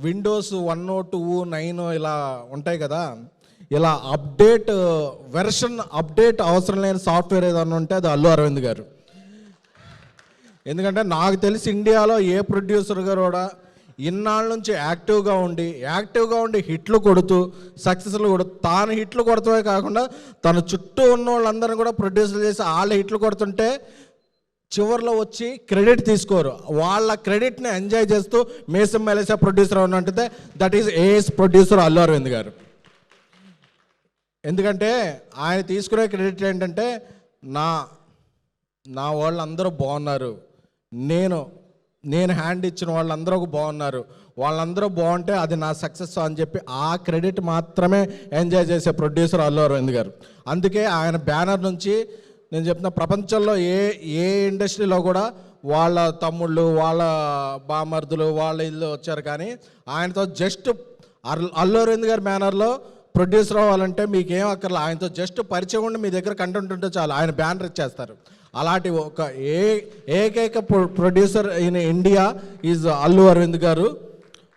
Windows 1, 2, 9 ఇలా ఉంటాయి కదా, ఇలా అప్డేట్ అవసరం లేని సాఫ్ట్వేర్ ఏదన్నా ఉంటే అది అల్లు అరవింద్ గారు. ఎందుకంటే నాకు తెలిసి ఇండియాలో ఏ ప్రొడ్యూసర్ గారు కూడా ఇన్నాళ్ళ నుంచి యాక్టివ్గా ఉండి హిట్లు కొడుతూ సక్సెస్లు కొడుతూ తాను హిట్లు కొడతామే కాకుండా తన చుట్టూ ఉన్న వాళ్ళందరినీ కూడా ప్రొడ్యూసర్ చేసి వాళ్ళ హిట్లు కొడుతుంటే చివరిలో వచ్చి క్రెడిట్ తీసుకోరు. వాళ్ళ క్రెడిట్ని ఎంజాయ్ చేస్తూ మేసం మెలేసా ప్రొడ్యూసర్ ఉన్నట్టే that is AS producer Allu Aravind గారు. ఎందుకంటే ఆయన తీసుకునే క్రెడిట్ ఏంటంటే నా వాళ్ళందరూ బాగున్నారు, నేను హ్యాండ్ ఇచ్చిన వాళ్ళందరూ బాగున్నారు, వాళ్ళందరూ బాగుంటే అది నా సక్సెస్ అని చెప్పి ఆ క్రెడిట్ మాత్రమే ఎంజాయ్ చేసే ప్రొడ్యూసర్ అల్లు అరవింద్ గారు. అందుకే ఆయన బ్యానర్ నుంచి నేను చెప్తున్న ప్రపంచంలో ఏ ఇండస్ట్రీలో కూడా వాళ్ళ తమ్ముళ్ళు, వాళ్ళ బామర్దులు, వాళ్ళ ఇల్లు వచ్చారు, కానీ ఆయనతో జస్ట్ అల్లు అరవింద్ గారి బ్యానర్లో ప్రొడ్యూసర్ అవ్వాలంటే మీకేం అక్కర్లేదు, ఆయనతో జస్ట్ పరిచయం ఉండి మీ దగ్గర కంటెంట్ ఉంటే చాలు, ఆయన బ్యానర్ ఇచ్చేస్తారు. అలాంటి ఒక ఏకైక producer in India is Allu Aravind గారు.